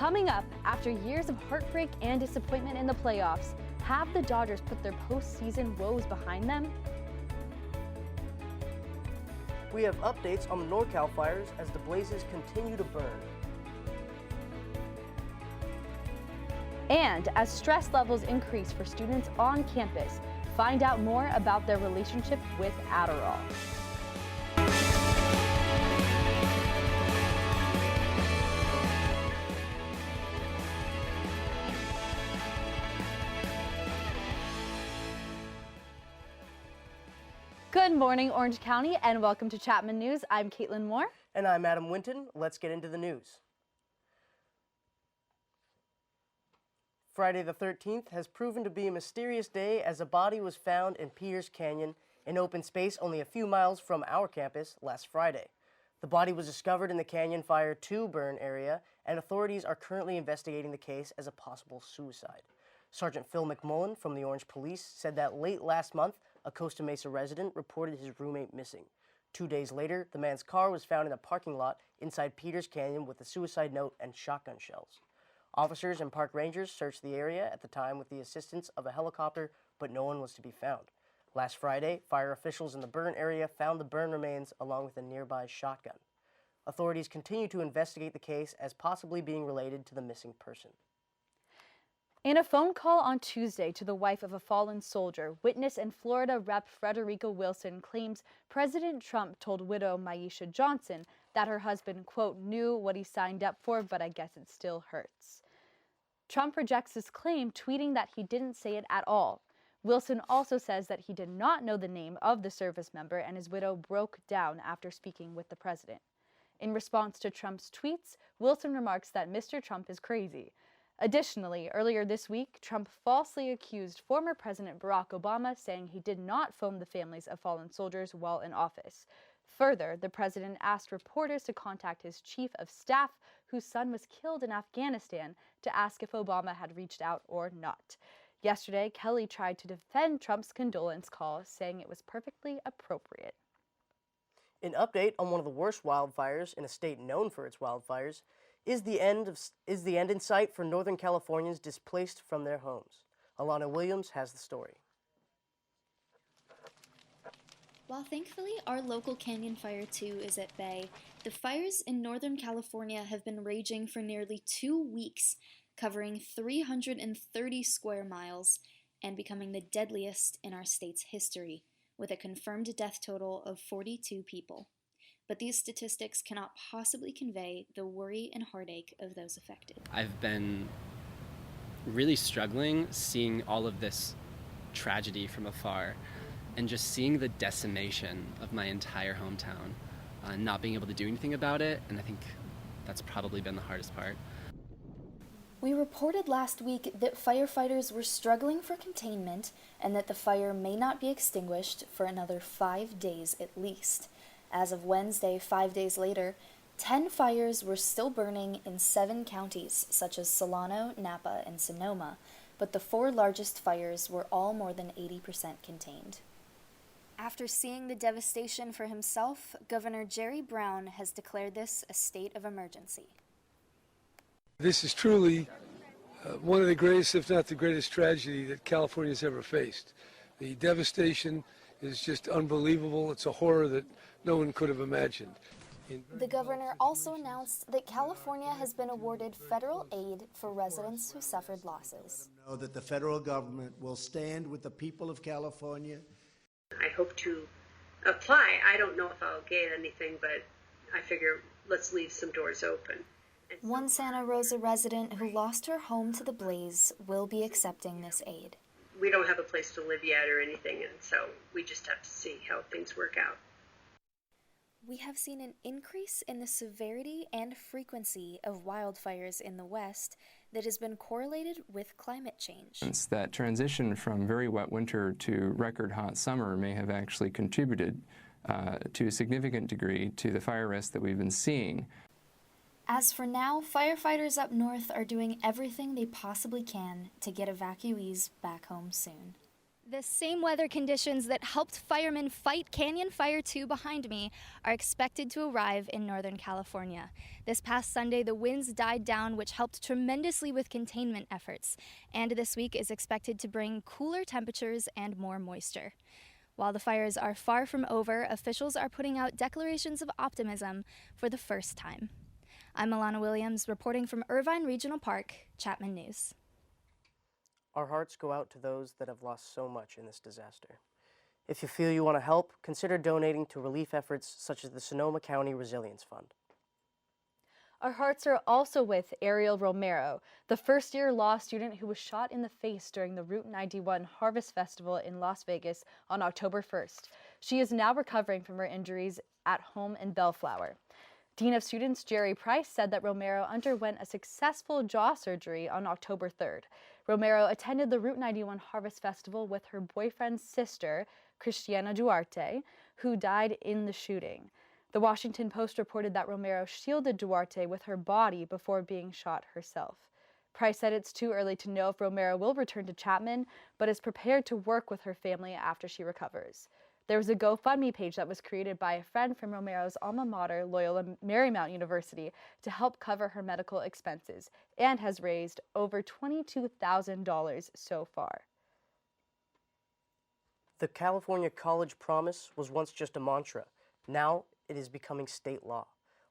Coming up, after years of heartbreak and disappointment in the playoffs, have the Dodgers put their postseason woes behind them? We have updates on the NorCal fires as the blazes continue to burn. And as stress levels increase for students on campus, find out more about their relationship with Adderall. Good morning, Orange County, and welcome to Chapman News. I'm Caitlin Moore. And I'm Adam Winton. Let's get into the news. Friday the 13th has proven to be a mysterious day as a body was found in Peters Canyon, an open space only a few miles from our campus, last Friday. The body was discovered in the Canyon Fire 2 burn area, and authorities are currently investigating the case as a possible suicide. Sergeant Phil McMullen from the Orange Police said that late last month, a Costa Mesa resident reported his roommate missing. 2 days later, the man's car was found in a parking lot inside Peters Canyon with a suicide note and shotgun shells. Officers and park rangers searched the area at the time with the assistance of a helicopter, but no one was to be found. Last Friday, fire officials in the burn area found the burn remains along with a nearby shotgun. Authorities continue to investigate the case as possibly being related to the missing person. In a phone call on Tuesday to the wife of a fallen soldier, witness and Florida Rep. Frederica Wilson claims President Trump told widow Maisha Johnson that her husband, quote, knew what he signed up for, but I guess it still hurts. Trump rejects this claim, tweeting that he didn't say it at all. Wilson also says that he did not know the name of the service member and his widow broke down after speaking with the president. In response to Trump's tweets, Wilson remarks that Mr. Trump is crazy. Additionally, earlier this week, Trump falsely accused former President Barack Obama, saying he did not phone the families of fallen soldiers while in office. Further, the president asked reporters to contact his chief of staff, whose son was killed in Afghanistan, to ask if Obama had reached out or not. Yesterday, Kelly tried to defend Trump's condolence call, saying it was perfectly appropriate. An update on one of the worst wildfires in a state known for its wildfires. Is the end in sight for Northern Californians displaced from their homes? Alana Williams has the story. While thankfully our local Canyon Fire 2 is at bay, the fires in Northern California have been raging for nearly 2 weeks, covering 330 square miles and becoming the deadliest in our state's history, with a confirmed death total of 42 people. But these statistics cannot possibly convey the worry and heartache of those affected. I've been really struggling seeing all of this tragedy from afar and just seeing the decimation of my entire hometown, not being able to do anything about it, and I think that's probably been the hardest part. We reported last week that firefighters were struggling for containment and that the fire may not be extinguished for another 5 days at least. As of Wednesday, 5 days later, 10 fires were still burning in 7 counties, such as Solano, Napa, and Sonoma, but the 4 largest fires were all more than 80% contained. After seeing the devastation for himself, Governor Jerry Brown has declared this a state of emergency. This is truly one of the greatest, if not the greatest, tragedy that California's ever faced. The devastation is just unbelievable. It's a horror that no one could have imagined. The governor also announced that California has been awarded federal aid for residents who suffered losses. Know that the federal government will stand with the people of California. I hope to apply. I don't know if I'll get anything, but I figure let's leave some doors open. One Santa Rosa resident who lost her home to the blaze will be accepting this aid. We don't have a place to live yet or anything, and so we just have to see how things work out. We have seen an increase in the severity and frequency of wildfires in the West that has been correlated with climate change. That transition from very wet winter to record hot summer may have actually contributed to a significant degree to the fire risk that we've been seeing. As for now, firefighters up north are doing everything they possibly can to get evacuees back home soon. The same weather conditions that helped firemen fight Canyon Fire 2 behind me are expected to arrive in Northern California. This past Sunday, the winds died down, which helped tremendously with containment efforts, and this week is expected to bring cooler temperatures and more moisture. While the fires are far from over, officials are putting out declarations of optimism for the first time. I'm Alana Williams, reporting from Irvine Regional Park, Chapman News. Our hearts go out to those that have lost so much in this disaster. If you feel you want to help, consider donating to relief efforts such as the Sonoma County Resilience Fund. Our hearts are also with Ariel Romero, the first-year law student who was shot in the face during the Route 91 Harvest Festival in Las Vegas on October 1st. She is now recovering from her injuries at home in Bellflower. Dean of Students Jerry Price said that Romero underwent a successful jaw surgery on October 3rd. Romero attended the Route 91 Harvest Festival with her boyfriend's sister, Cristiana Duarte, who died in the shooting. The Washington Post reported that Romero shielded Duarte with her body before being shot herself. Price said it's too early to know if Romero will return to Chapman, but is prepared to work with her family after she recovers. There was a GoFundMe page that was created by a friend from Romero's alma mater, Loyola Marymount University, to help cover her medical expenses, and has raised over $22,000 so far. The California College Promise was once just a mantra. Now it is becoming state law.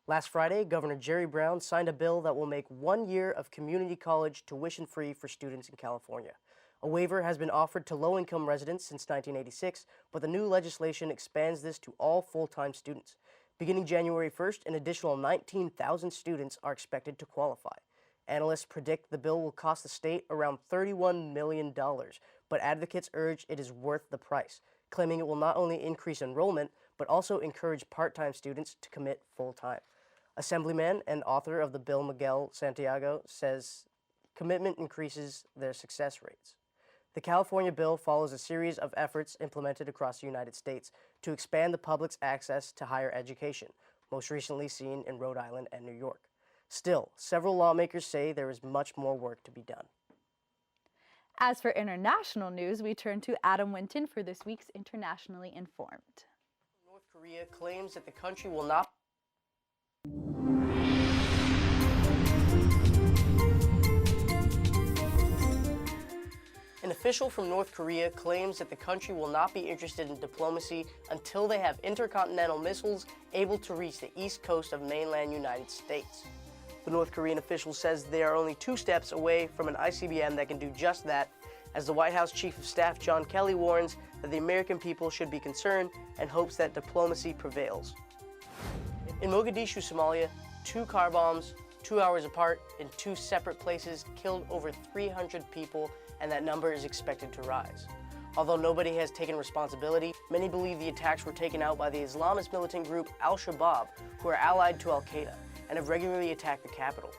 Last Friday, Governor Jerry Brown signed a bill that will make 1 year of community college tuition-free for students in California. A waiver has been offered to low-income residents since 1986, but the new legislation expands this to all full-time students. Beginning January 1st, an additional 19,000 students are expected to qualify. Analysts predict the bill will cost the state around $31 million, but advocates urge it is worth the price, claiming it will not only increase enrollment, but also encourage part-time students to commit full-time. Assemblyman and author of the bill, Miguel Santiago, says commitment increases their success rates. The California bill follows a series of efforts implemented across the United States to expand the public's access to higher education, most recently seen in Rhode Island and New York. Still, several lawmakers say there is much more work to be done. As for international news, we turn to Adam Winton for this week's Internationally Informed. North Korea claims that the country will not An official from North Korea claims that the country will not be interested in diplomacy until they have intercontinental missiles able to reach the east coast of mainland United States. The North Korean official says they are only 2 steps away from an ICBM that can do just that, as the White House Chief of Staff John Kelly warns that the American people should be concerned and hopes that diplomacy prevails. In Mogadishu, Somalia, 2 car bombs, 2 hours apart, in 2 separate places, killed over 300 people, and that number is expected to rise. Although nobody has taken responsibility, many believe the attacks were taken out by the Islamist militant group Al-Shabaab, who are allied to Al-Qaeda and have regularly attacked the capital.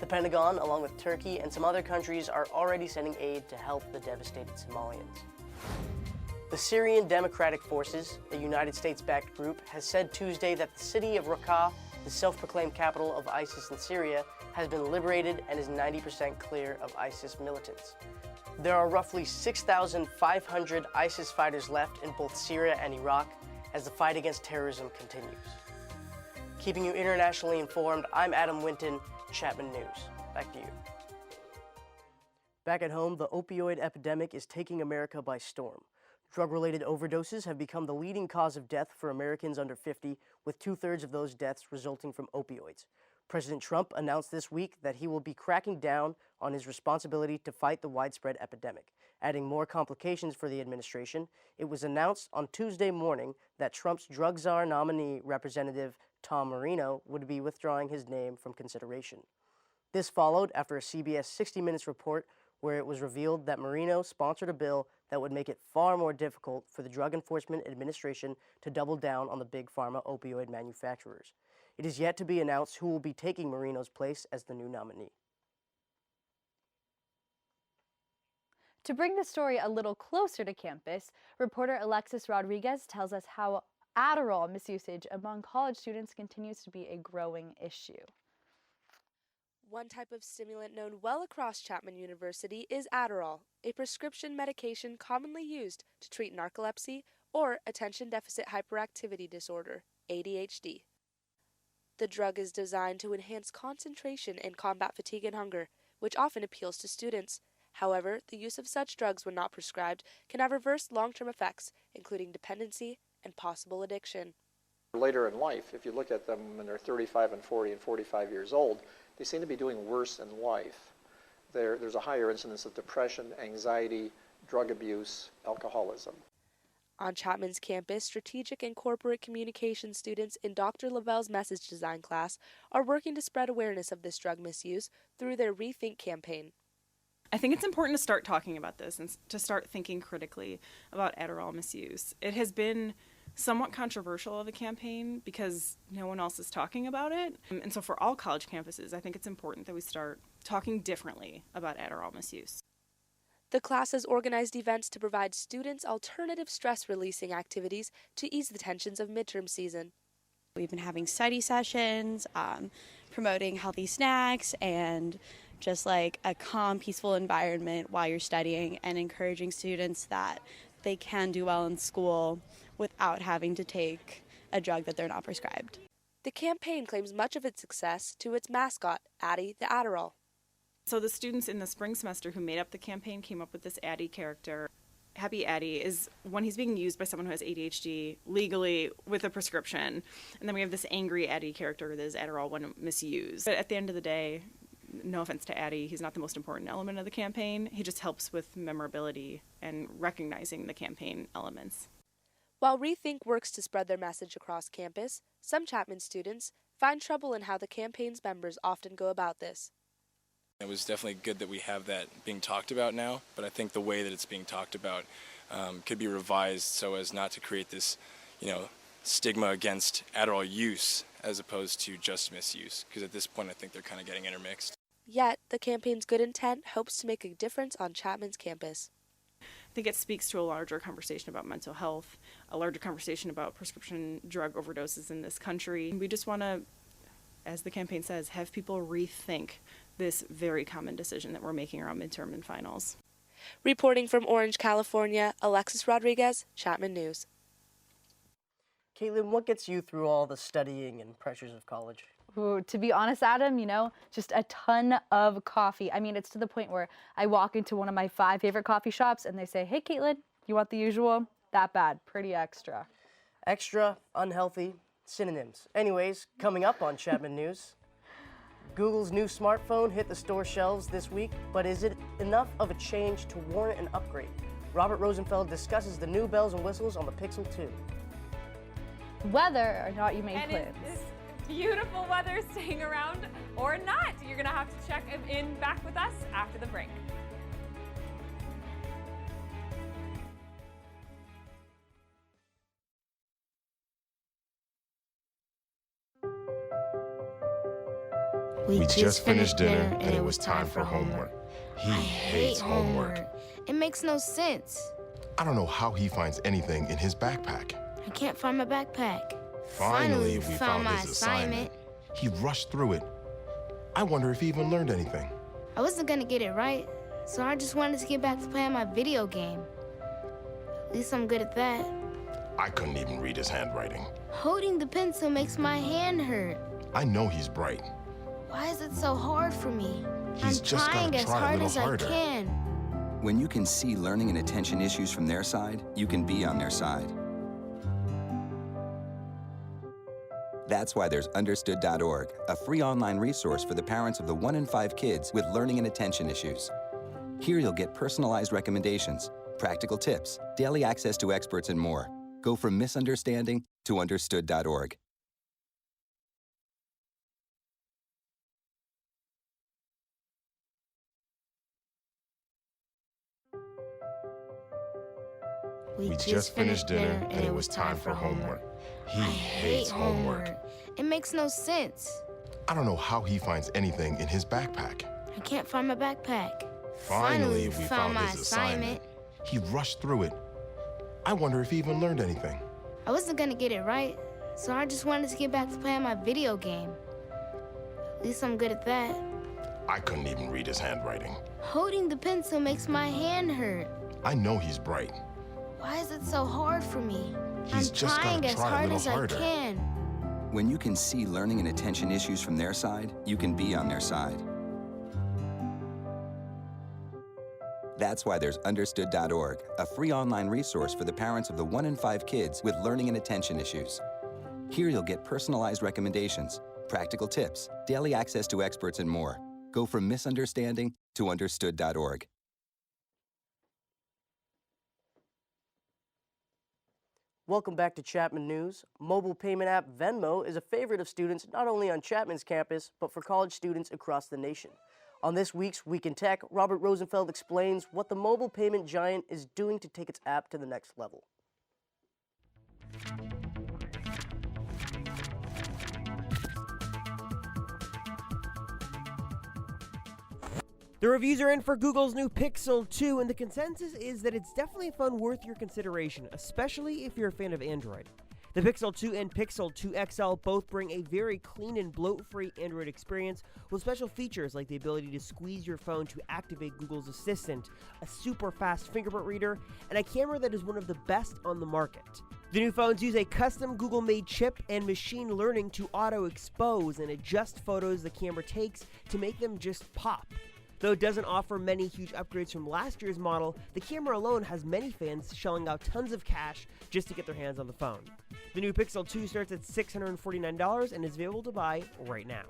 The Pentagon, along with Turkey and some other countries, are already sending aid to help the devastated Somalians. The Syrian Democratic Forces, a United States-backed group, has said Tuesday that the city of Raqqa, the self-proclaimed capital of ISIS in Syria, has been liberated and is 90% clear of ISIS militants. There are roughly 6,500 ISIS fighters left in both Syria and Iraq as the fight against terrorism continues. Keeping you internationally informed, I'm Adam Winton, Chapman News. Back to you. Back at home, the opioid epidemic is taking America by storm. Drug-related overdoses have become the leading cause of death for Americans under 50, with 2/3 of those deaths resulting from opioids. President Trump announced this week that he will be cracking down on his responsibility to fight the widespread epidemic, adding more complications for the administration. It was announced on Tuesday morning that Trump's drug czar nominee, Representative Tom Marino, would be withdrawing his name from consideration. This followed after a CBS 60 Minutes report where it was revealed that Marino sponsored a bill that would make it far more difficult for the Drug Enforcement Administration to double down on the big pharma opioid manufacturers. It is yet to be announced who will be taking Marino's place as the new nominee. To bring the story a little closer to campus, reporter Alexis Rodriguez tells us how Adderall misusage among college students continues to be a growing issue. One type of stimulant known well across Chapman University is Adderall, a prescription medication commonly used to treat narcolepsy or attention deficit hyperactivity disorder, ADHD. The drug is designed to enhance concentration and combat fatigue and hunger, which often appeals to students. However, the use of such drugs when not prescribed can have reverse long-term effects, including dependency and possible addiction. Later in life, if you look at them when they're 35 and 40 and 45 years old, they seem to be doing worse in life. There's a higher incidence of depression, anxiety, drug abuse, alcoholism. On Chapman's campus, strategic and corporate communication students in Dr. Lavelle's message design class are working to spread awareness of this drug misuse through their Rethink campaign. I think it's important to start talking about this and to start thinking critically about Adderall misuse. It has been somewhat controversial of a campaign because no one else is talking about it. And so for all college campuses, I think it's important that we start talking differently about Adderall misuse. The class has organized events to provide students alternative stress-releasing activities to ease the tensions of midterm season. We've been having study sessions, promoting healthy snacks, and just like a calm, peaceful environment while you're studying, and encouraging students that they can do well in school without having to take a drug that they're not prescribed. The campaign claims much of its success to its mascot, Addie the Adderall. So the students in the spring semester who made up the campaign came up with this Addie character. Happy Addie is when he's being used by someone who has ADHD legally with a prescription. And then we have this angry Addie character that is Adderall when misused. But at the end of the day, no offense to Addie, he's not the most important element of the campaign. He just helps with memorability and recognizing the campaign elements. While Rethink works to spread their message across campus, some Chapman students find trouble in how the campaign's members often go about this. It was definitely good that we have that being talked about now, but I think the way that it's being talked about could be revised so as not to create this, stigma against Adderall use as opposed to just misuse, because at this point I think they're kind of getting intermixed. Yet, the campaign's good intent hopes to make a difference on Chapman's campus. I think it speaks to a larger conversation about mental health, a larger conversation about prescription drug overdoses in this country. We just want to, as the campaign says, have people rethink this very common decision that we're making around midterm and finals. Reporting from Orange, California, Alexis Rodriguez, Chapman News. Caitlin, what gets you through all the studying and pressures of college? Ooh, to be honest, Adam, just a ton of coffee. I mean, it's to the point where I walk into one of my 5 favorite coffee shops and they say, "Hey, Caitlin, you want the usual?" That bad, pretty extra. Extra, unhealthy, synonyms. Anyways, coming up on Chapman News, Google's new smartphone hit the store shelves this week, but is it enough of a change to warrant an upgrade? Robert Rosenfeld discusses the new bells and whistles on the Pixel 2. Whether or not you made plans. Is beautiful weather staying around or not? You're going to have to check in back with us after the break. We just finished dinner and it was time for homework. He hates homework. It makes no sense. I don't know how he finds anything in his backpack. I can't find my backpack. Finally, we found his assignment. He rushed through it. I wonder if he even learned anything. I wasn't gonna get it right, so I just wanted to get back to playing my video game. At least I'm good at that. I couldn't even read his handwriting. Holding the pencil makes my hand hurt. I know he's bright. Why is it so hard for me? He's I'm just trying gotta as try a hard little as harder. I can. When you can see learning and attention issues from their side, you can be on their side. That's why there's Understood.org, a free online resource for the parents of the 1 in 5 kids with learning and attention issues. Here you'll get personalized recommendations, practical tips, daily access to experts, and more. Go from misunderstanding to Understood.org. We just finished dinner and it was time for homework. He hates homework. It makes no sense. I don't know how he finds anything in his backpack. I can't find my backpack. Finally, we found his assignment. He rushed through it. I wonder if he even learned anything. I wasn't gonna get it right, so I just wanted to get back to playing my video game. At least I'm good at that. I couldn't even read his handwriting. Holding the pencil makes my hand hurt. I know he's bright. Why is it so hard for me? He's I'm just trying gotta as try a hard little as harder. I can. When you can see learning and attention issues from their side, you can be on their side. That's why there's Understood.org, a free online resource for the parents of the 1 in 5 kids with learning and attention issues. Here you'll get personalized recommendations, practical tips, daily access to experts, and more. Go from misunderstanding to Understood.org. Welcome back to Chapman News. Mobile payment app Venmo is a favorite of students not only on Chapman's campus, but for college students across the nation. On this week's Week in Tech, Robert Rosenfeld explains what the mobile payment giant is doing to take its app to the next level. The reviews are in for Google's new Pixel 2, and the consensus is that it's definitely a phone worth your consideration, especially if you're a fan of Android. The Pixel 2 and Pixel 2 XL both bring a very clean and bloat-free Android experience with special features like the ability to squeeze your phone to activate Google's Assistant, a super fast fingerprint reader, and a camera that is one of the best on the market. The new phones use a custom Google-made chip and machine learning to auto-expose and adjust photos the camera takes to make them just pop. Though it doesn't offer many huge upgrades from last year's model, the camera alone has many fans shelling out tons of cash just to get their hands on the phone. The new Pixel 2 starts at $649 and is available to buy right now.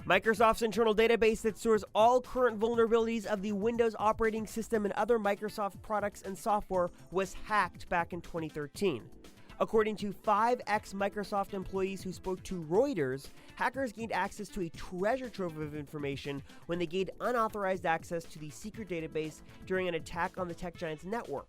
Microsoft's internal database that stores all current vulnerabilities of the Windows operating system and other Microsoft products and software was hacked back in 2013. According to 5 ex-Microsoft employees who spoke to Reuters, hackers gained access to a treasure trove of information when they gained unauthorized access to the secret database during an attack on the tech giant's network.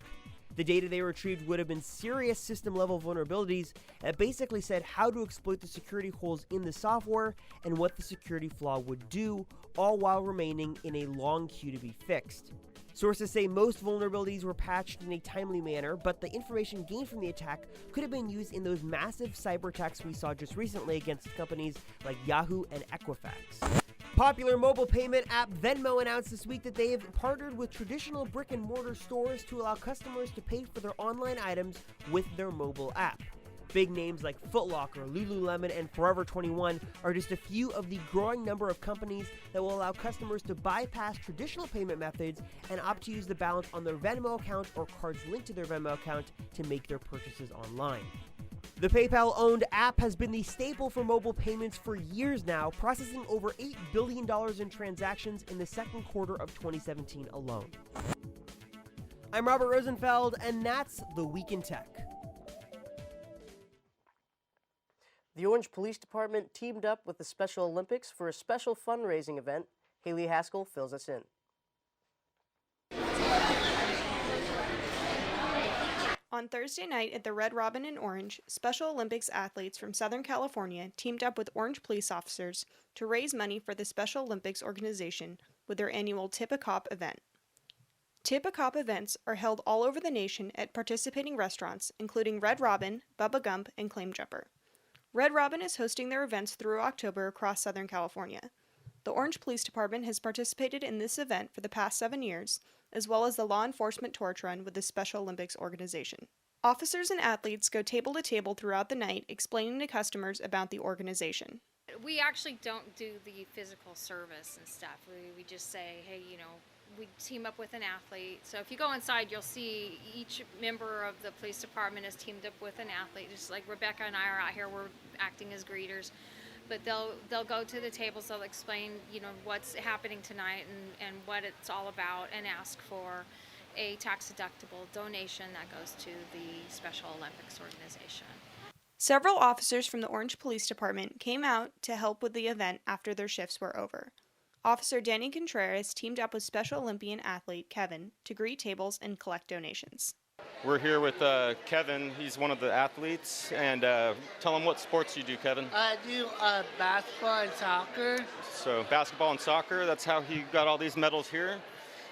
The data they retrieved would have been serious system-level vulnerabilities that basically said how to exploit the security holes in the software and what the security flaw would do, all while remaining in a long queue to be fixed. Sources say most vulnerabilities were patched in a timely manner, but the information gained from the attack could have been used in those massive cyber attacks we saw just recently against companies like Yahoo and Equifax. Popular mobile payment app Venmo announced this week that they have partnered with traditional brick-and-mortar stores to allow customers to pay for their online items with their mobile app. Big names like Foot Locker, Lululemon, and Forever 21 are just a few of the growing number of companies that will allow customers to bypass traditional payment methods and opt to use the balance on their Venmo account or cards linked to their Venmo account to make their purchases online. The PayPal-owned app has been the staple for mobile payments for years now, processing over $8 billion in transactions in the second quarter of 2017 alone. I'm Robert Rosenfeld, and that's the Week in Tech. The Orange Police Department teamed up with the Special Olympics for a special fundraising event. Haley Haskell fills us in. On Thursday night at the Red Robin in Orange, Special Olympics athletes from Southern California teamed up with Orange police officers to raise money for the Special Olympics organization with their annual Tip a Cop event. Tip a Cop events are held all over the nation at participating restaurants, including Red Robin, Bubba Gump, and Claim Jumper. Red Robin is hosting their events through October across Southern California. The Orange Police Department has participated in this event for the past 7 years, as well as the Law Enforcement Torch Run with the Special Olympics organization. Officers and athletes go table to table throughout the night explaining to customers about the organization. We actually don't do the physical service and stuff. We just say, hey, we team up with an athlete. So if you go inside, you'll see each member of the police department is teamed up with an athlete. Just like Rebecca and I are out here, we're acting as greeters. But they'll go to the tables, they'll explain, what's happening tonight and what it's all about, and ask for a tax-deductible donation that goes to the Special Olympics organization. Several officers from the Orange Police Department came out to help with the event after their shifts were over. Officer Danny Contreras teamed up with Special Olympian athlete Kevin to greet tables and collect donations. We're here with Kevin. He's one of the athletes, and tell him what sports you do, Kevin. I do basketball and soccer. So basketball and soccer, that's how he got all these medals here.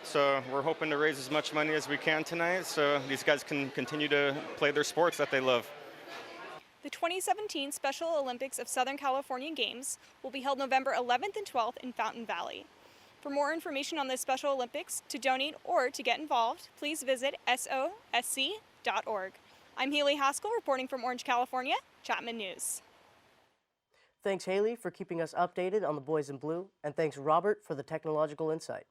So we're hoping to raise as much money as we can tonight so these guys can continue to play their sports that they love. The 2017 Special Olympics of Southern California Games will be held November 11th and 12th in Fountain Valley. For more information on the Special Olympics, to donate, or to get involved, please visit sosc.org. I'm Haley Haskell reporting from Orange, California, Chapman News. Thanks, Haley, for keeping us updated on the boys in blue, and thanks, Robert, for the technological insight.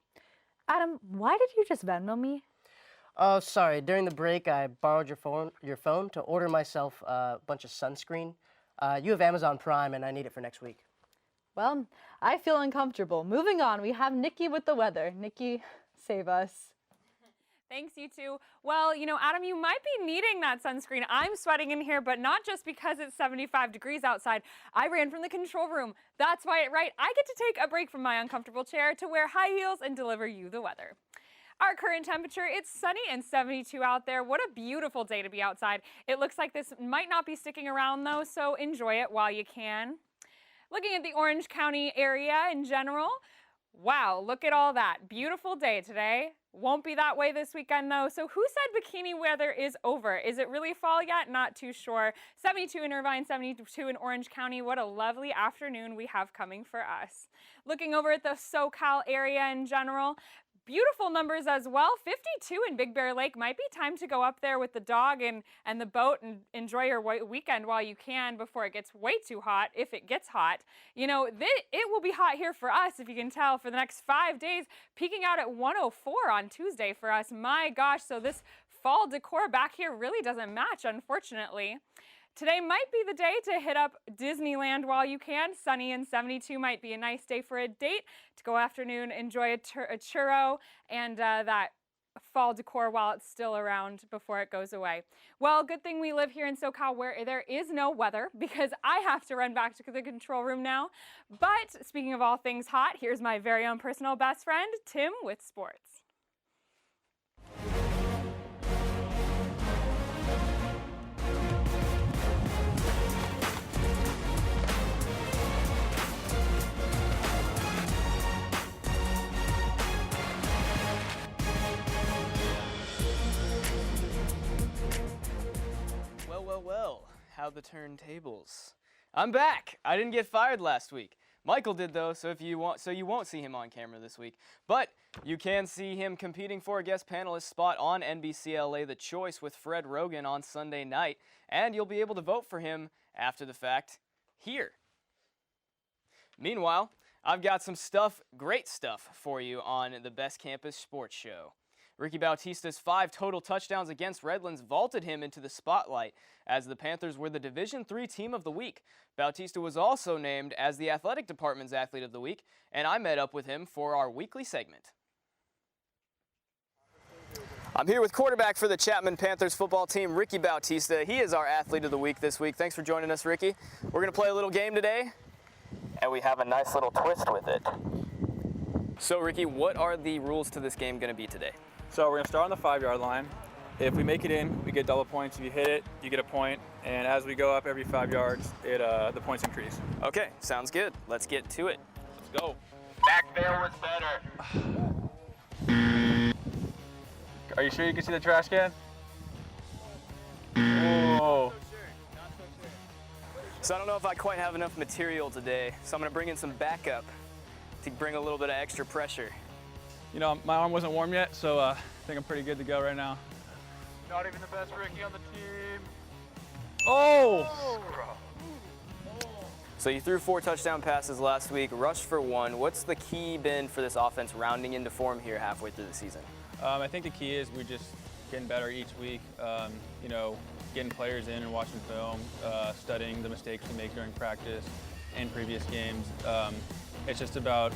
Adam, why did you just Venmo me? Oh, sorry. During the break, I borrowed your phone to order myself a bunch of sunscreen. You have Amazon Prime, and I need it for next week. Well, I feel uncomfortable. Moving on, we have Nikki with the weather. Nikki, save us. Thanks, you two. Well, you know, Adam, you might be needing that sunscreen. I'm sweating in here, but not just because it's 75 degrees outside. I ran from the control room. That's why, right, I get to take a break from my uncomfortable chair to wear high heels and deliver you the weather. Our current temperature, it's sunny and 72 out there. What a beautiful day to be outside. It looks like this might not be sticking around though, so enjoy it while you can. Looking at the Orange County area in general, wow, look at all that. Beautiful day today. Won't be that way this weekend though. So who said bikini weather is over? Is it really fall yet? Not too sure. 72 in Irvine, 72 in Orange County. What a lovely afternoon we have coming for us. Looking over at the SoCal area in general, beautiful numbers as well. 52 in Big Bear Lake. Might be time to go up there with the dog and the boat and enjoy your weekend while you can before it gets way too hot, if it gets hot. You know, it will be hot here for us, if you can tell, for the next 5 days, peaking out at 104 on Tuesday for us. My gosh, so this fall decor back here really doesn't match, unfortunately. Today might be the day to hit up Disneyland while you can. Sunny and 72 might be a nice day for a date. To go afternoon, enjoy a churro and that fall decor while it's still around before it goes away. Well, good thing we live here in SoCal where there is no weather, because I have to run back to the control room now. But speaking of all things hot, here's my very own personal best friend, Tim, with sports. Well, how the turntables. I'm back. I didn't get fired last week. Michael did though, so you won't see him on camera this week. But you can see him competing for a guest panelist spot on NBCLA The Choice with Fred Rogan on Sunday night, and you'll be able to vote for him after the fact here. Meanwhile, I've got some great stuff for you on the Best Campus Sports Show. Ricky Bautista's 5 total touchdowns against Redlands vaulted him into the spotlight as the Panthers were the Division III Team of the Week. Bautista was also named as the Athletic Department's Athlete of the Week, and I met up with him for our weekly segment. I'm here with quarterback for the Chapman Panthers football team, Ricky Bautista. He is our Athlete of the Week this week. Thanks for joining us, Ricky. We're going to play a little game today, and we have a nice little twist with it. So, Ricky, what are the rules to this game going to be today? So we're going to start on the 5-yard line. If we make it in, we get double points. If you hit it, you get a point. And as we go up every 5 yards, the points increase. Okay, sounds good. Let's get to it. Let's go. Backfield was better. Are you sure you can see the trash can? Whoa. So I don't know if I quite have enough material today, so I'm going to bring in some backup to bring a little bit of extra pressure. You know, my arm wasn't warm yet, so I think I'm pretty good to go right now. Not even the best Ricky on the team. Oh! So you threw 4 touchdown passes last week, rushed for 1. What's the key been for this offense rounding into form here halfway through the season? I think the key is we're just getting better each week. You know, getting players in and watching film, studying the mistakes we make during practice and previous games. It's just about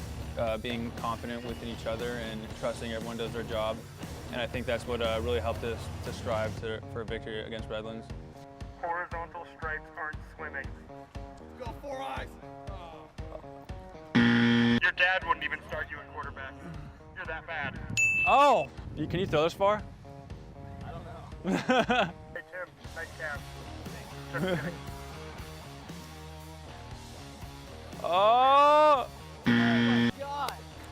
being confident within each other and trusting everyone does their job. And I think that's what really helped us to strive for a victory against Redlands. Horizontal stripes aren't swimming. Go 4 eyes. Your dad wouldn't even start you at quarterback. You're that bad. Oh! Can you throw this far? I don't know. Hey Tim, nice catch. Just kidding. Oh!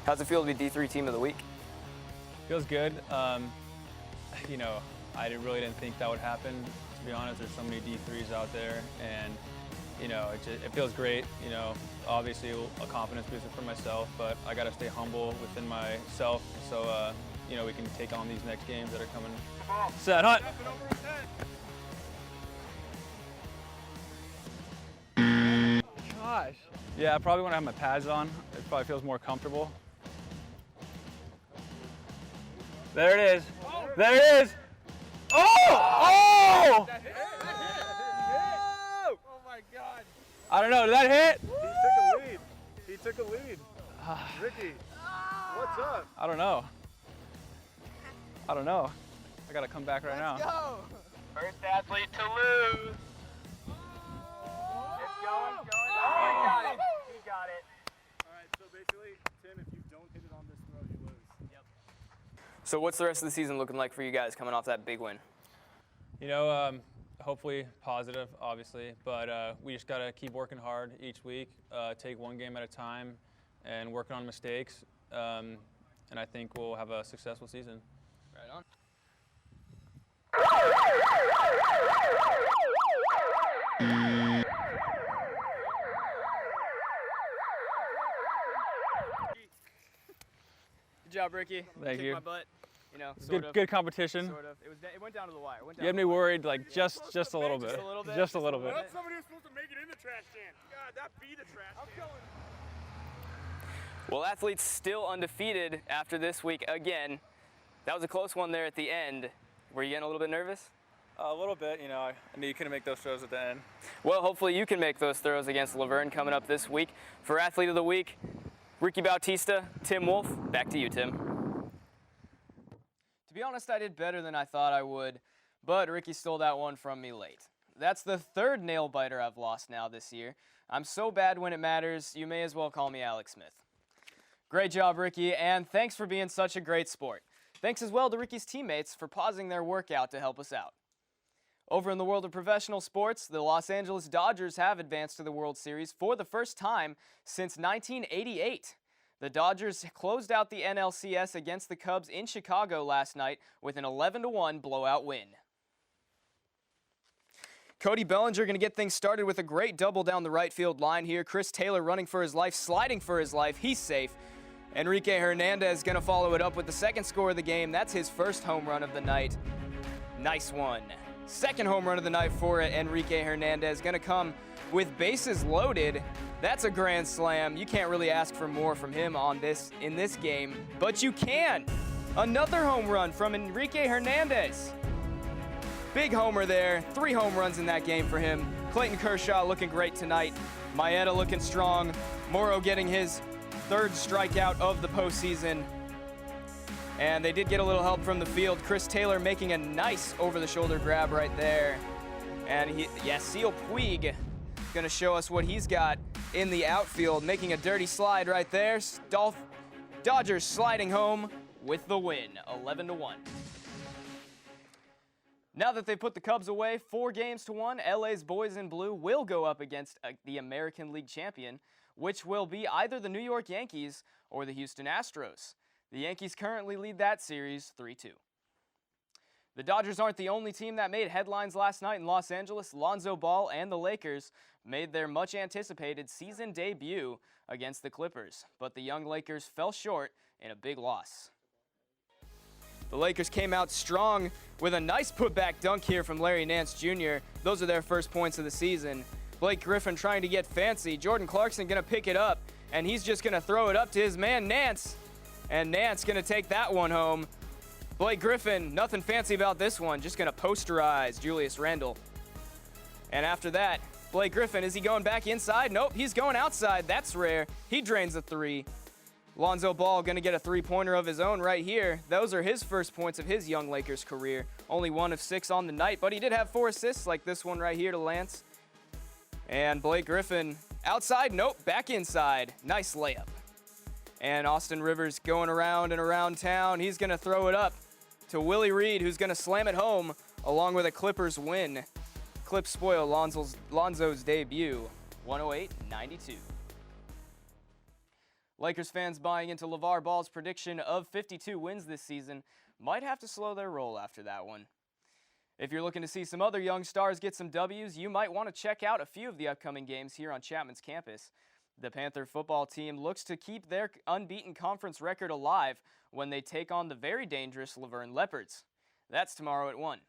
How's it feel to be D3 Team of the Week? Feels good. You know, I really didn't think that would happen, To be honest, there's so many D3s out there, and you know, it feels great. You know, obviously a confidence booster for myself, but I got to stay humble within myself, so you know, we can take on these next games that are coming. Set, hut. Gosh. Yeah, probably when I have my pads on, it probably feels more comfortable. There it is. There it is. Oh! Oh! Oh my God. I don't know, did that hit? He took a lead. He took a lead. Ricky, what's up? I don't know. I don't know. I gotta come back right now. Let's go. First athlete to lose. It's going. Oh, he got it. He got it. All right, so basically, Tim, if you don't hit it on this throw, you lose. Yep. So what's the rest of the season looking like for you guys coming off that big win? You know, hopefully positive, obviously, but we just gotta keep working hard each week, take one game at a time, and working on mistakes, and I think we'll have a successful season. Right on. Good job, Ricky. Thank Kicked you. my butt. You know, Good competition. Sort of. It went down to the wire. You had me worried, like just a little bit. Just a little bit. That's somebody who's supposed to make it in the trash can. God, that be the trash can. Well, athletes still undefeated after this week again. That was a close one there at the end. Were you getting a little bit nervous? A little bit, you know. I knew you couldn't make those throws at the end. Well, hopefully you can make those throws against Laverne coming up this week. For Athlete of the Week, Ricky Bautista, Tim Wolf. Back to you, Tim. To be honest, I did better than I thought I would, but Ricky stole that one from me late. That's the third nail biter I've lost now this year. I'm so bad when it matters, you may as well call me Alex Smith. Great job, Ricky, and thanks for being such a great sport. Thanks as well to Ricky's teammates for pausing their workout to help us out. Over in the world of professional sports, the Los Angeles Dodgers have advanced to the World Series for the first time since 1988. The Dodgers closed out the NLCS against the Cubs in Chicago last night with an 11-1 blowout win. Cody Bellinger going to get things started with a great double down the right field line here. Chris Taylor running for his life, sliding for his life. He's safe. Enrique Hernandez going to follow it up with the second score of the game. That's his first home run of the night. Nice one. Second home run of the night for Enrique Hernandez. Going to come with bases loaded. That's a grand slam. You can't really ask for more from him in this game, but you can. Another home run from Enrique Hernandez. Big homer there. 3 home runs in that game for him. Clayton Kershaw looking great tonight. Maeda looking strong. Morrow getting his 3rd strikeout of the postseason. And they did get a little help from the field. Chris Taylor making a nice over-the-shoulder grab right there. And Yasiel Puig going to show us what he's got in the outfield, making a dirty slide right there. Dodgers sliding home with the win, 11-1. Now that they put the Cubs away 4-1, LA's boys in blue will go up against the American League champion, which will be either the New York Yankees or the Houston Astros. The Yankees currently lead that series 3-2. The Dodgers aren't the only team that made headlines last night in Los Angeles. Lonzo Ball and the Lakers made their much-anticipated season debut against the Clippers, but the young Lakers fell short in a big loss. The Lakers came out strong with a nice putback dunk here from Larry Nance Jr. Those are their first points of the season. Blake Griffin trying to get fancy. Jordan Clarkson going to pick it up, and he's just going to throw it up to his man Nance. And Nance going to take that one home. Blake Griffin, nothing fancy about this one, just going to posterize Julius Randle. And after that, Blake Griffin, is he going back inside? Nope, he's going outside. That's rare. He drains a 3. Lonzo Ball going to get a 3-pointer of his own right here. Those are his first points of his young Lakers career. Only 1 of 6 on the night, but he did have 4 assists like this one right here to Lance. And Blake Griffin, outside, nope, back inside. Nice layup. And Austin Rivers going around and around town. He's going to throw it up to Willie Reed, who's going to slam it home along with a Clippers win. Clips spoil Lonzo's debut, 108-92. Lakers fans buying into LeVar Ball's prediction of 52 wins this season might have to slow their roll after that one. If you're looking to see some other young stars get some W's, you might want to check out a few of the upcoming games here on Chapman's campus. The Panther football team looks to keep their unbeaten conference record alive when they take on the very dangerous Laverne Leopards. That's tomorrow at 1.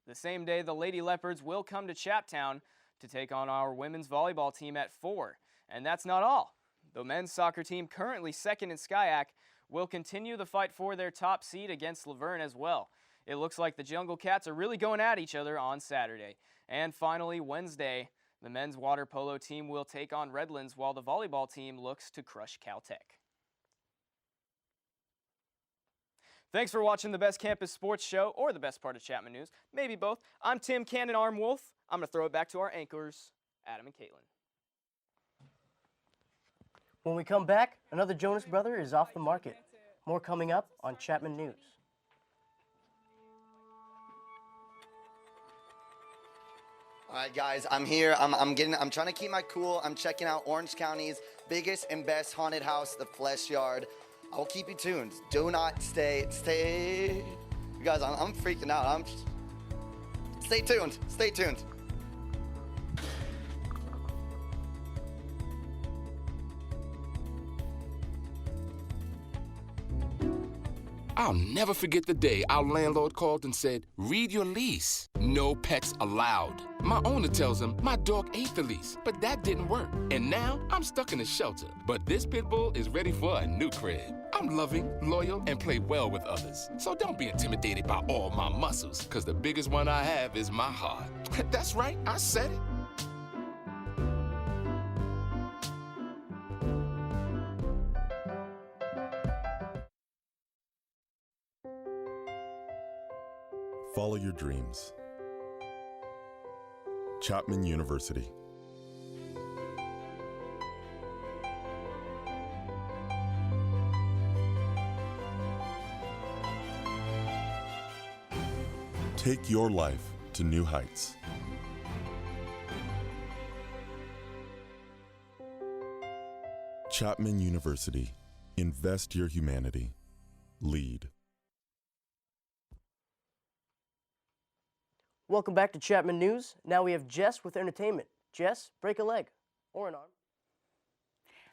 The same day, the Lady Leopards will come to Chaptown to take on our women's volleyball team at 4. And that's not all. The men's soccer team, currently second in SCIAC, will continue the fight for their top seed against Laverne as well. It looks like the Jungle Cats are really going at each other on Saturday. And finally, Wednesday, the men's water polo team will take on Redlands while the volleyball team looks to crush Caltech. Thanks for watching the Best Campus Sports Show, or the best part of Chapman News, maybe both. I'm Tim Cannon Arm Wolf. I'm going to throw it back to our anchors, Adam and Caitlin. When we come back, another Jonas brother is off the market. More coming up on Chapman News. All right, guys, I'm here. I'm trying to keep my cool. I'm checking out Orange County's biggest and best haunted house, the Flesh Yard. I will keep you tuned. Do not stay. You guys, I'm freaking out. Stay tuned. Stay tuned. I'll never forget the day our landlord called and said, "Read your lease. No pets allowed." My owner tells him my dog ate the lease, but that didn't work. And now I'm stuck in a shelter. But this pit bull is ready for a new crib. I'm loving, loyal, and play well with others. So don't be intimidated by all my muscles, because the biggest one I have is my heart. That's right, I said it. Follow your dreams. Chapman University. Take your life to new heights. Chapman University. Invest your humanity. Lead. Welcome back to Chapman News. Now we have Jess with entertainment. Jess, break a leg or an arm.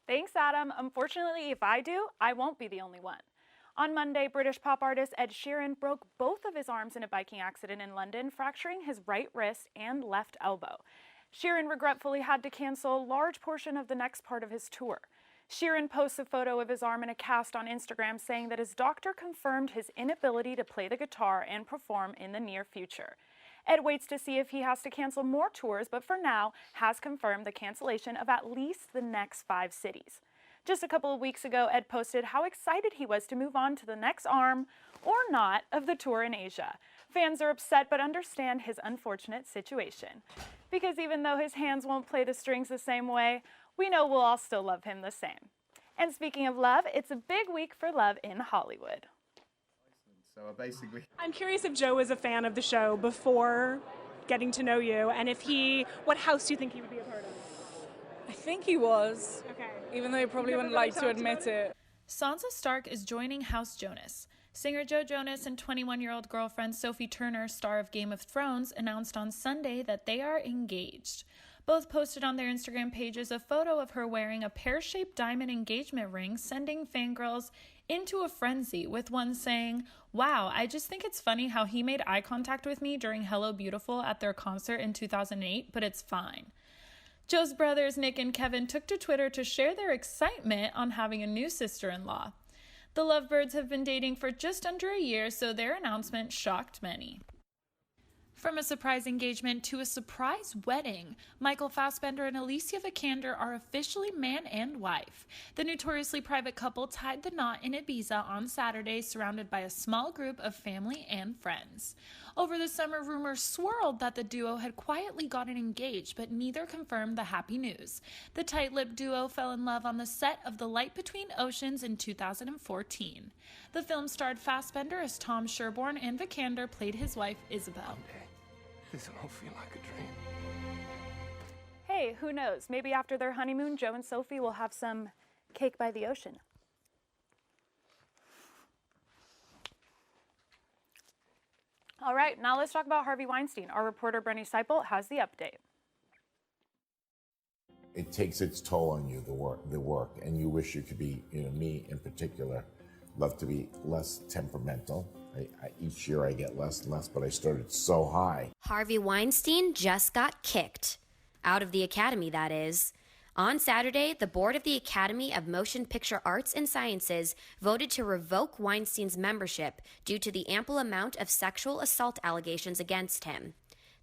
Thanks, Adam. Unfortunately, if I do, I won't be the only one. On Monday, British pop artist Ed Sheeran broke both of his arms in a biking accident in London, fracturing his right wrist and left elbow. Sheeran regretfully had to cancel a large portion of the next part of his tour. Sheeran posts a photo of his arm in a cast on Instagram, saying that his doctor confirmed his inability to play the guitar and perform in the near future. Ed waits to see if he has to cancel more tours, but for now has confirmed the cancellation of at least the next 5 cities. Just a couple of weeks ago, Ed posted how excited he was to move on to the next arm, or not, of the tour in Asia. Fans are upset but understand his unfortunate situation. Because even though his hands won't play the strings the same way, we know we'll all still love him the same. And speaking of love, it's a big week for love in Hollywood. So basically, I'm curious if Joe was a fan of the show before getting to know you, and what house do you think he would be a part of? I think he was. Okay. Even though he probably wouldn't like to admit it. Sansa Stark is joining House Jonas. Singer Joe Jonas and 21-year-old girlfriend Sophie Turner, star of Game of Thrones, announced on Sunday that they are engaged. Both posted on their Instagram pages a photo of her wearing a pear-shaped diamond engagement ring, sending fangirls into a frenzy, with one saying, "Wow, I just think it's funny how he made eye contact with me during Hello Beautiful at their concert in 2008, but it's fine." Joe's brothers Nick and Kevin took to Twitter to share their excitement on having a new sister-in-law. The lovebirds have been dating for just under a year, so their announcement shocked many. From a surprise engagement to a surprise wedding, Michael Fassbender and Alicia Vikander are officially man and wife. The notoriously private couple tied the knot in Ibiza on Saturday, surrounded by a small group of family and friends. Over the summer, rumors swirled that the duo had quietly gotten engaged, but neither confirmed the happy news. The tight-lipped duo fell in love on the set of The Light Between Oceans in 2014. The film starred Fassbender as Tom Sherborne, and Vikander played his wife, Isabel. This won't feel like a dream. Hey, who knows? Maybe after their honeymoon, Joe and Sophie will have some cake by the ocean. All right, now let's talk about Harvey Weinstein. Our reporter Brenny Seipel has the update. It takes its toll on you, the work, and you wish you could be, me in particular, love to be less temperamental. Each year I get less and less, but I started so high. Harvey Weinstein just got kicked. Out of the Academy, that is. On Saturday, the board of the Academy of Motion Picture Arts and Sciences voted to revoke Weinstein's membership due to the ample amount of sexual assault allegations against him.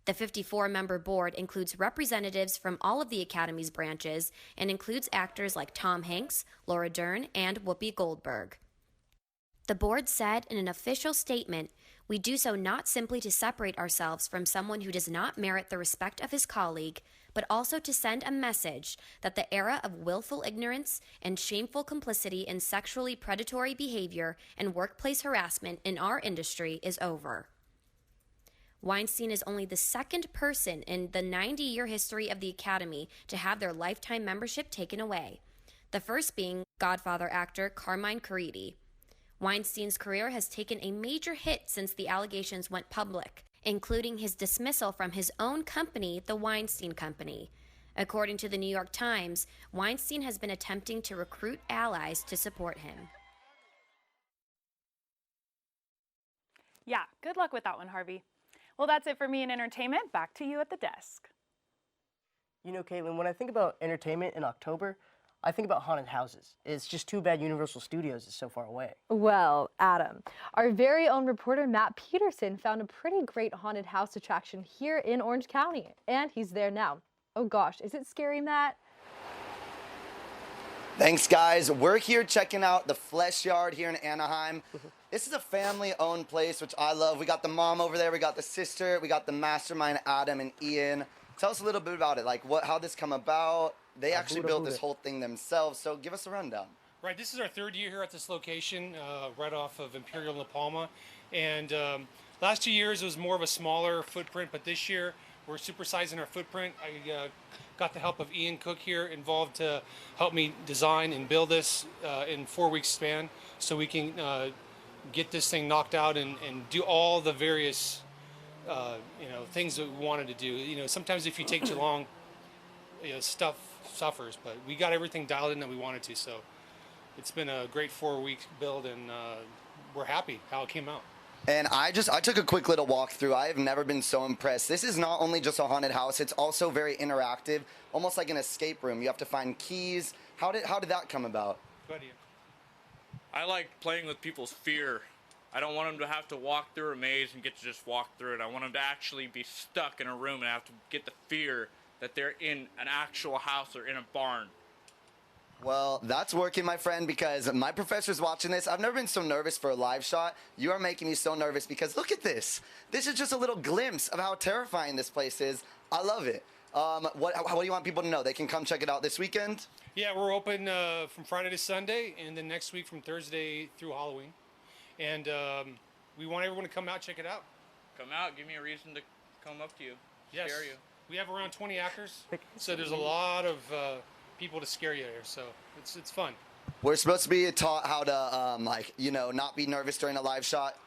The 54-member board includes representatives from all of the Academy's branches and includes actors like Tom Hanks, Laura Dern, and Whoopi Goldberg. The board said in an official statement, "We do so not simply to separate ourselves from someone who does not merit the respect of his colleague, but also to send a message that the era of willful ignorance and shameful complicity in sexually predatory behavior and workplace harassment in our industry is over." Weinstein is only the second person in the 90-year history of the Academy to have their lifetime membership taken away, the first being Godfather actor Carmine Corridi. Weinstein's career has taken a major hit since the allegations went public, including his dismissal from his own company, the Weinstein Company. According to the New York Times, Weinstein has been attempting to recruit allies to support him. Yeah, good luck with that one, Harvey. Well, that's it for me in entertainment. Back to you at the desk. You know, Caitlin, when I think about entertainment in October, I think about haunted houses. It's just too bad Universal Studios is so far away. Well, Adam, our very own reporter Matt Peterson found a pretty great haunted house attraction here in Orange County, and he's there now. Oh gosh, is it scary, Matt? Thanks, guys. We're here checking out the Flesh Yard here in Anaheim. This is a family-owned place, which I love. We got the mom over there, we got the sister, we got the mastermind, Adam and Ian. Tell us a little bit about it, like how this come about. They actually built this whole thing themselves, so give us a rundown. Right, this is our third year here at this location, right off of Imperial La Palma. And last 2 years it was more of a smaller footprint, but this year we're supersizing our footprint. I got the help of Ian Cook here involved to help me design and build this in 4 weeks span, so we can get this thing knocked out and do all the various things that we wanted to do. Sometimes if you take too long, stuff suffers, but we got everything dialed in that we wanted to, so it's been a great 4-week build, and we're happy how it came out. And I took a quick little walkthrough. I have never been so impressed. This is not only just a haunted house, it's also very interactive, almost like an escape room. You have to find keys. How did that come about? Go ahead, Ian. I like playing with people's fear. I don't want them to have to walk through a maze and get to just walk through it. I want them to actually be stuck in a room and have to get the fear that they're in an actual house or in a barn. Well, that's working, my friend, because my professor's watching this. I've never been so nervous for a live shot. You are making me so nervous because look at this. This is just a little glimpse of how terrifying this place is. I love it. What do you want people to know? They can come check it out this weekend? Yeah, we're open from Friday to Sunday, and then next week from Thursday through Halloween. And we want everyone to come out, check it out. Come out, give me a reason to come up to you, Yes. scare you. We have around 20 actors, so there's a lot of people to scare you there, so it's fun. We're supposed to be taught how to, not be nervous during a live shot.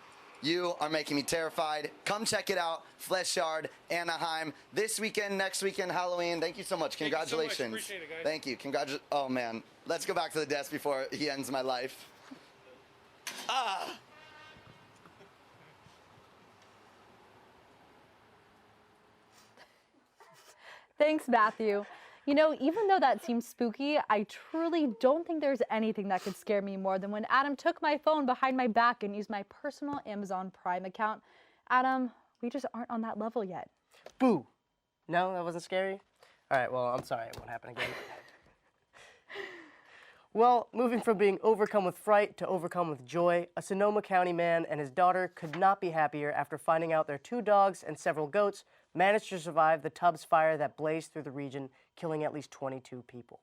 You are making me terrified. Come check it out. Flesh Yard, Anaheim. This weekend, next weekend, Halloween. Thank you so much. Congratulations. Thank you so much. Appreciate it, guys. Thank you. Oh, man. Let's go back to the desk before he ends my life. Thanks, Matthew. Even though that seems spooky, I truly don't think there's anything that could scare me more than when Adam took my phone behind my back and used my personal Amazon Prime account. Adam, we just aren't on that level yet. Boo! No, that wasn't scary? All right, well, I'm sorry it won't happen again. Well, moving from being overcome with fright to overcome with joy, a Sonoma County man and his daughter could not be happier after finding out their 2 dogs and several goats managed to survive the Tubbs fire that blazed through the region, killing at least 22 people.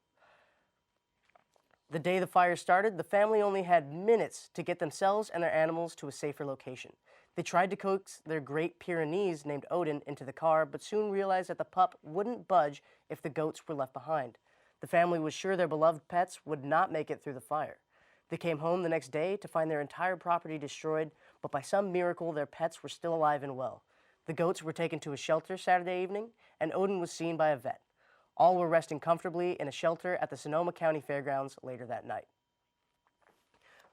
The day the fire started, the family only had minutes to get themselves and their animals to a safer location. They tried to coax their Great Pyrenees named Odin into the car, but soon realized that the pup wouldn't budge if the goats were left behind. The family was sure their beloved pets would not make it through the fire. They came home the next day to find their entire property destroyed, but by some miracle, their pets were still alive and well. The goats were taken to a shelter Saturday evening, and Odin was seen by a vet. All were resting comfortably in a shelter at the Sonoma County Fairgrounds later that night.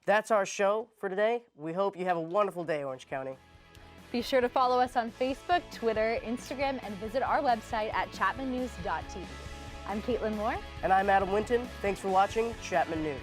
That's our show for today. We hope you have a wonderful day, Orange County. Be sure to follow us on Facebook, Twitter, Instagram, and visit our website at chapmannews.tv. I'm Caitlin Moore. And I'm Adam Winton. Thanks for watching Chapman News.